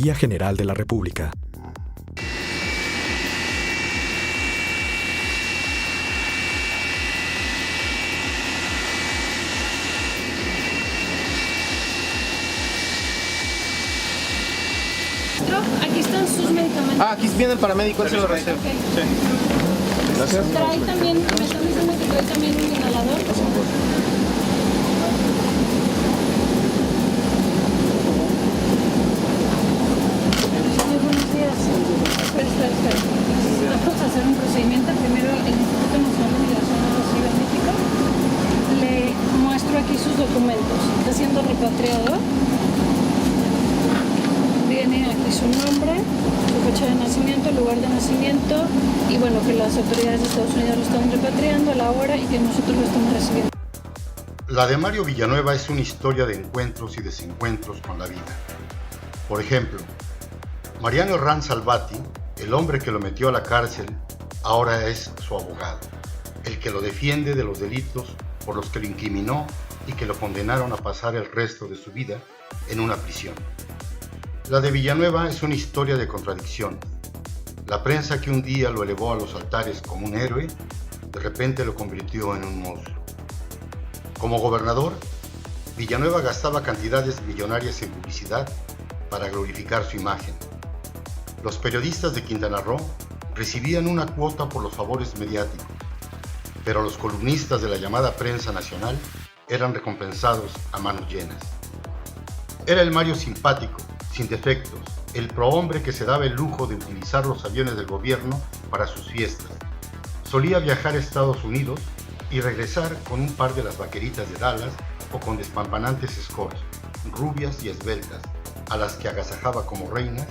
Contraloría General de la República. Aquí están sus medicamentos. Aquí viene el paramédico, él se lo receta. Okay. Sí. Gracias. Trae también, me están diciendo que trae también un inhalador. Buenos días. Espera. Vamos a hacer un procedimiento. Primero, el Instituto Nacional de Migración y Asilo en México. Le muestro aquí sus documentos. Está siendo repatriado. Viene aquí su nombre, su fecha de nacimiento, lugar de nacimiento y bueno, que las autoridades de Estados Unidos lo están repatriando a la hora y que nosotros lo estamos recibiendo. La de Mario Villanueva es una historia de encuentros y desencuentros con la vida. Por ejemplo, Mariano Herranz Salvati, el hombre que lo metió a la cárcel, ahora es su abogado, el que lo defiende de los delitos por los que lo incriminó y que lo condenaron a pasar el resto de su vida en una prisión. La de Villanueva es una historia de contradicción. La prensa que un día lo elevó a los altares como un héroe, de repente lo convirtió en un monstruo. Como gobernador, Villanueva gastaba cantidades millonarias en publicidad para glorificar su imagen. Los periodistas de Quintana Roo recibían una cuota por los favores mediáticos, pero los columnistas de la llamada prensa nacional eran recompensados a manos llenas. Era el Mario simpático, sin defectos, el prohombre que se daba el lujo de utilizar los aviones del gobierno para sus fiestas. Solía viajar a Estados Unidos y regresar con un par de las vaqueritas de Dallas o con despampanantes escorts, rubias y esbeltas, a las que agasajaba como reinas,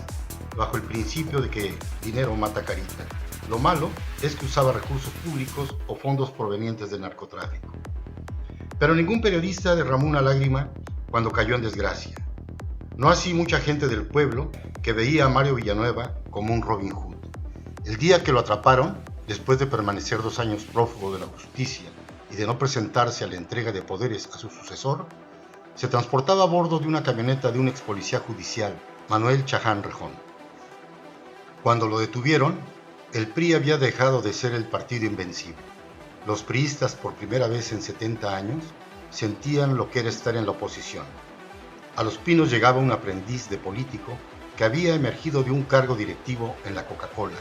bajo el principio de que dinero mata carita. Lo malo es que usaba recursos públicos o fondos provenientes del narcotráfico. Pero ningún periodista derramó una lágrima cuando cayó en desgracia. No así mucha gente del pueblo que veía a Mario Villanueva como un Robin Hood. El día que lo atraparon, después de permanecer 2 años prófugo de la justicia y de no presentarse a la entrega de poderes a su sucesor, se transportaba a bordo de una camioneta de un ex policía judicial, Manuel Chaján Rejón. Cuando lo detuvieron, el PRI había dejado de ser el partido invencible. Los priistas, por primera vez en 70 años, sentían lo que era estar en la oposición. A Los Pinos llegaba un aprendiz de político que había emergido de un cargo directivo en la Coca-Cola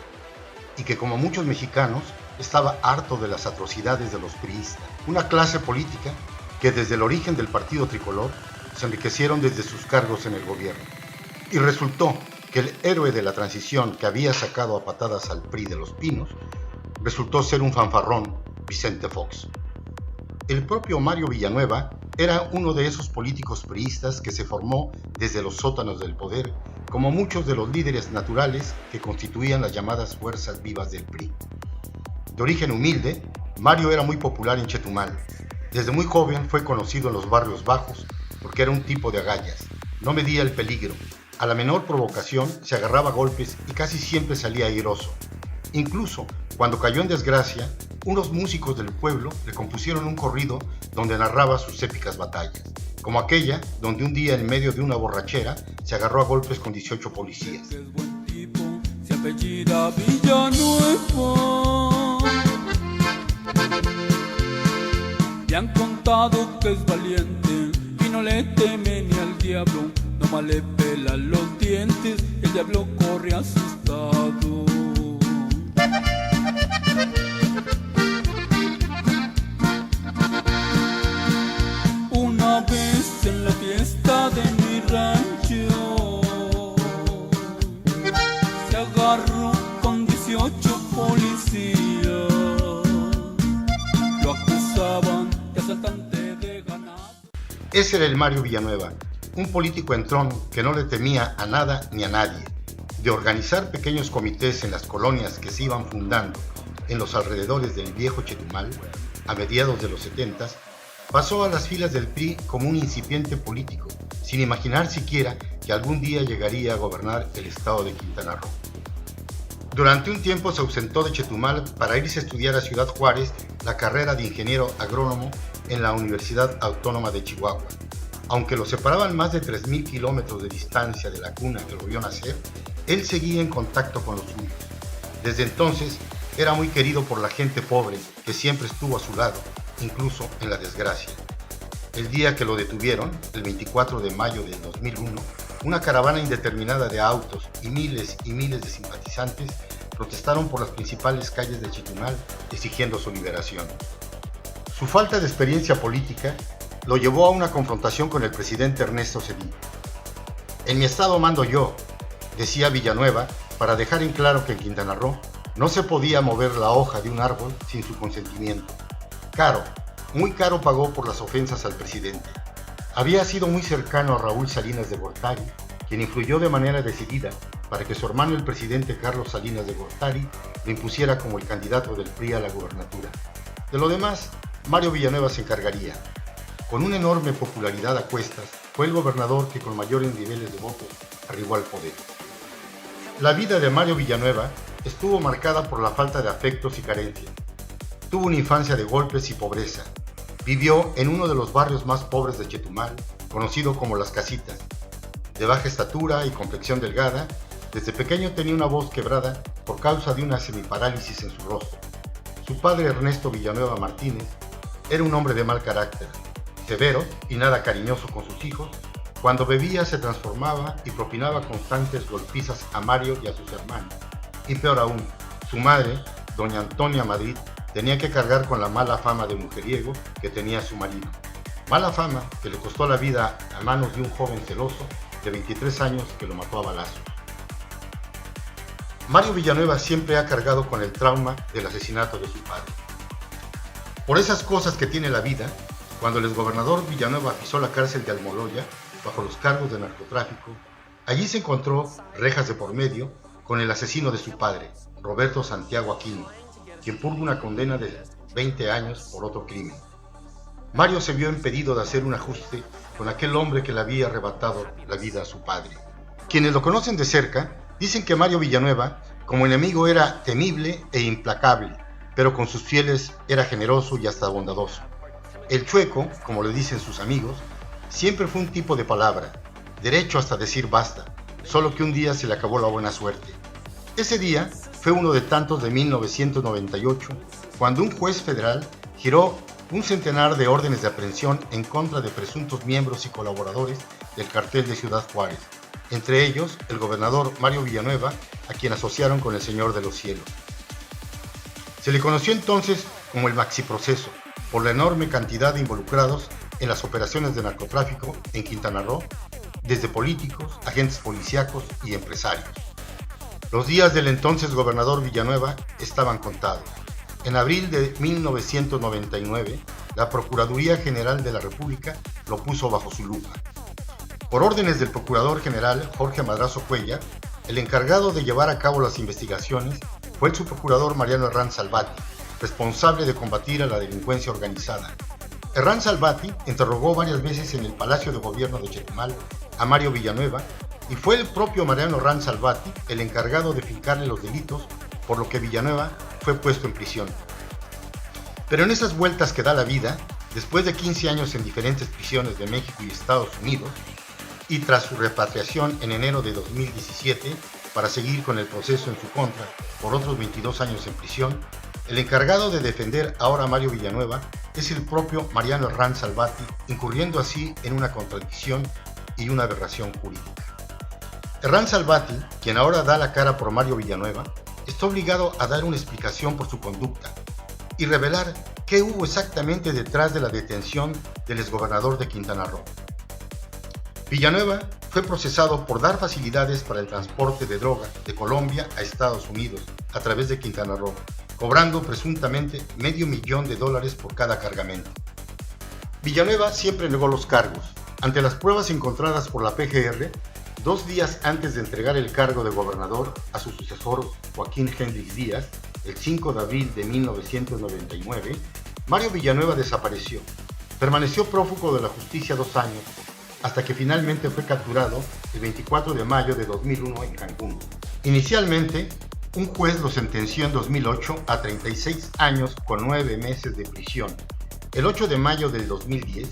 y que, como muchos mexicanos, estaba harto de las atrocidades de los priistas, una clase política que desde el origen del partido tricolor se enriquecieron desde sus cargos en el gobierno. Y resultó que el héroe de la transición que había sacado a patadas al PRI de Los Pinos resultó ser un fanfarrón, Vicente Fox. El propio Mario Villanueva era uno de esos políticos priistas que se formó desde los sótanos del poder, como muchos de los líderes naturales que constituían las llamadas fuerzas vivas del PRI. De origen humilde, Mario era muy popular en Chetumal. Desde muy joven fue conocido en los barrios bajos porque era un tipo de agallas. No medía el peligro. A la menor provocación se agarraba a golpes y casi siempre salía airoso. Incluso, cuando cayó en desgracia, unos músicos del pueblo le compusieron un corrido donde narraba sus épicas batallas, como aquella donde un día en medio de una borrachera se agarró a golpes con 18 policías. Es buen tipo, se apellida Villanueva. Me han contado que es valiente y no le teme ni al diablo, nomás le pelan los dientes, el diablo corre asustado. Una vez en la fiesta de mi rancho se agarró con 18 policías, lo acusaban de asaltante de ganado. Ese era el Mario Villanueva, un político entrón que no le temía a nada ni a nadie, de organizar pequeños comités en las colonias que se iban fundando en los alrededores del viejo Chetumal a mediados de los 70s, pasó a las filas del PRI como un incipiente político, sin imaginar siquiera que algún día llegaría a gobernar el estado de Quintana Roo. Durante un tiempo se ausentó de Chetumal para irse a estudiar a Ciudad Juárez la carrera de ingeniero agrónomo en la Universidad Autónoma de Chihuahua. Aunque lo separaban más de 3.000 kilómetros de distancia de la cuna que lo vio nacer, él seguía en contacto con los suyos. Desde entonces, era muy querido por la gente pobre que siempre estuvo a su lado, incluso en la desgracia. El día que lo detuvieron, el 24 de mayo de 2001, una caravana indeterminada de autos y miles de simpatizantes protestaron por las principales calles de Chetumal exigiendo su liberación. Su falta de experiencia política lo llevó a una confrontación con el presidente Ernesto Zedillo. En mi estado mando yo, decía Villanueva, para dejar en claro que en Quintana Roo no se podía mover la hoja de un árbol sin su consentimiento. Caro, muy caro pagó por las ofensas al presidente. Había sido muy cercano a Raúl Salinas de Gortari, quien influyó de manera decidida para que su hermano el presidente Carlos Salinas de Gortari lo impusiera como el candidato del PRI a la gubernatura. De lo demás, Mario Villanueva se encargaría. Con una enorme popularidad a cuestas, fue el gobernador que con mayores niveles de votos arribó al poder. La vida de Mario Villanueva estuvo marcada por la falta de afectos y carencias. Tuvo una infancia de golpes y pobreza. Vivió en uno de los barrios más pobres de Chetumal, conocido como Las Casitas. De baja estatura y complexión delgada, desde pequeño tenía una voz quebrada por causa de una semiparálisis en su rostro. Su padre, Ernesto Villanueva Martínez, era un hombre de mal carácter, severo y nada cariñoso con sus hijos. Cuando bebía se transformaba y propinaba constantes golpizas a Mario y a sus hermanos. Y peor aún, su madre, doña Antonia Madrid, tenía que cargar con la mala fama de mujeriego que tenía su marido. Mala fama que le costó la vida a manos de un joven celoso de 23 años que lo mató a balazos. Mario Villanueva siempre ha cargado con el trauma del asesinato de su padre. Por esas cosas que tiene la vida, cuando el exgobernador Villanueva pisó la cárcel de Almoloya bajo los cargos de narcotráfico, allí se encontró, rejas de por medio, con el asesino de su padre, Roberto Santiago Aquino, quien purga una condena de 20 años por otro crimen. Mario se vio impedido de hacer un ajuste con aquel hombre que le había arrebatado la vida a su padre. Quienes lo conocen de cerca dicen que Mario Villanueva, como enemigo, era temible e implacable, pero con sus fieles era generoso y hasta bondadoso. El Chueco, como le dicen sus amigos, siempre fue un tipo de palabra, derecho hasta decir basta, solo que un día se le acabó la buena suerte. Ese día fue uno de tantos de 1998, cuando un juez federal giró un centenar de órdenes de aprehensión en contra de presuntos miembros y colaboradores del cartel de Ciudad Juárez, entre ellos el gobernador Mario Villanueva, a quien asociaron con el Señor de los Cielos. Se le conoció entonces como el Maxiproceso, por la enorme cantidad de involucrados en las operaciones de narcotráfico en Quintana Roo, desde políticos, agentes policíacos y empresarios. Los días del entonces gobernador Villanueva estaban contados. En abril de 1999, la Procuraduría General de la República lo puso bajo su lupa. Por órdenes del Procurador General Jorge Madrazo Cuellar, el encargado de llevar a cabo las investigaciones fue el subprocurador Mariano Herrán Salvati, responsable de combatir a la delincuencia organizada. Herrán Salvati interrogó varias veces en el Palacio de Gobierno de Chetumal a Mario Villanueva y fue el propio Mariano Herrán Salvati el encargado de fincarle los delitos, por lo que Villanueva fue puesto en prisión. Pero en esas vueltas que da la vida, después de 15 años en diferentes prisiones de México y Estados Unidos, y tras su repatriación en enero de 2017 para seguir con el proceso en su contra por otros 22 años en prisión, el encargado de defender ahora a Mario Villanueva es el propio Mariano Herrán Salvati, incurriendo así en una contradicción y una aberración jurídica. Herrán Salvati, quien ahora da la cara por Mario Villanueva, está obligado a dar una explicación por su conducta y revelar qué hubo exactamente detrás de la detención del exgobernador de Quintana Roo. Villanueva fue procesado por dar facilidades para el transporte de droga de Colombia a Estados Unidos a través de Quintana Roo, cobrando presuntamente $500,000 por cada cargamento. Villanueva siempre negó los cargos. Ante las pruebas encontradas por la PGR, 2 días antes de entregar el cargo de gobernador a su sucesor Joaquín Hendrix Díaz, el 5 de abril de 1999, Mario Villanueva desapareció. Permaneció prófugo de la justicia 2 años, hasta que finalmente fue capturado el 24 de mayo de 2001 en Cancún. Inicialmente, un juez lo sentenció en 2008 a 36 años con 9 meses de prisión. El 8 de mayo del 2010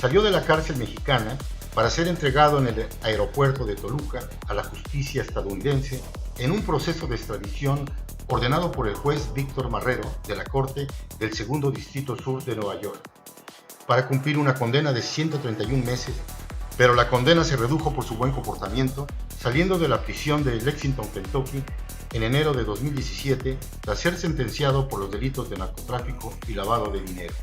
salió de la cárcel mexicana para ser entregado en el aeropuerto de Toluca a la justicia estadounidense en un proceso de extradición ordenado por el juez Víctor Marrero de la Corte del Segundo Distrito Sur de Nueva York, para cumplir una condena de 131 meses, pero la condena se redujo por su buen comportamiento, saliendo de la prisión de Lexington, Kentucky, en enero de 2017, tras ser sentenciado por los delitos de narcotráfico y lavado de dinero.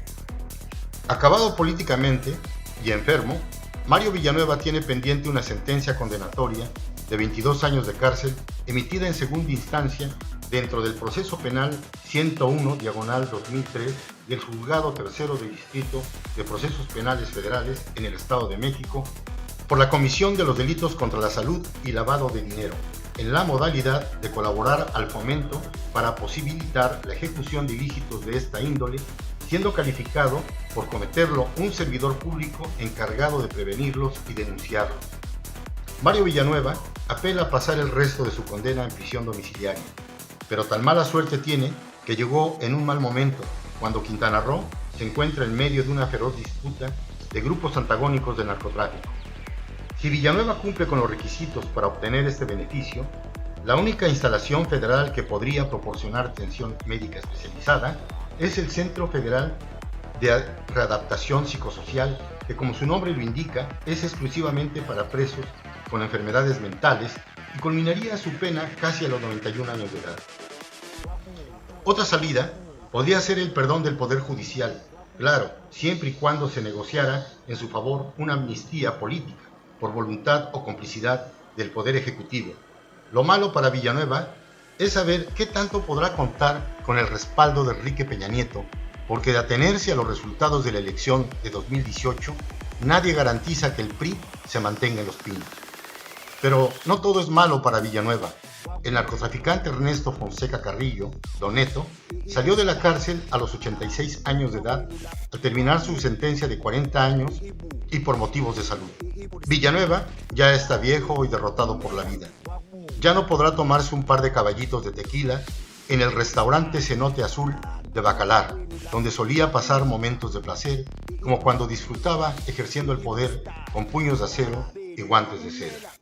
Acabado políticamente y enfermo, Mario Villanueva tiene pendiente una sentencia condenatoria de 22 años de cárcel emitida en segunda instancia dentro del proceso penal 101/2003 del Juzgado Tercero de Distrito de Procesos Penales Federales en el Estado de México por la comisión de los delitos contra la salud y lavado de dinero, en la modalidad de colaborar al fomento para posibilitar la ejecución de ilícitos de esta índole, siendo calificado por cometerlo un servidor público encargado de prevenirlos y denunciarlos. Mario Villanueva apela a pasar el resto de su condena en prisión domiciliaria, pero tan mala suerte tiene que llegó en un mal momento, cuando Quintana Roo se encuentra en medio de una feroz disputa de grupos antagónicos del narcotráfico. Si Villanueva cumple con los requisitos para obtener este beneficio, la única instalación federal que podría proporcionar atención médica especializada es el Centro Federal de Readaptación Psicosocial, que como su nombre lo indica, es exclusivamente para presos con enfermedades mentales y culminaría su pena casi a los 91 años de edad. Otra salida podría ser el perdón del Poder Judicial, claro, siempre y cuando se negociara en su favor una amnistía política, por voluntad o complicidad del Poder Ejecutivo. Lo malo para Villanueva es saber qué tanto podrá contar con el respaldo de Enrique Peña Nieto, porque de atenerse a los resultados de la elección de 2018, nadie garantiza que el PRI se mantenga en los pinos. Pero no todo es malo para Villanueva. El narcotraficante Ernesto Fonseca Carrillo, Don Neto, salió de la cárcel a los 86 años de edad al terminar su sentencia de 40 años y por motivos de salud. Villanueva ya está viejo y derrotado por la vida. Ya no podrá tomarse un par de caballitos de tequila en el restaurante Cenote Azul de Bacalar, donde solía pasar momentos de placer, como cuando disfrutaba ejerciendo el poder con puños de acero y guantes de seda.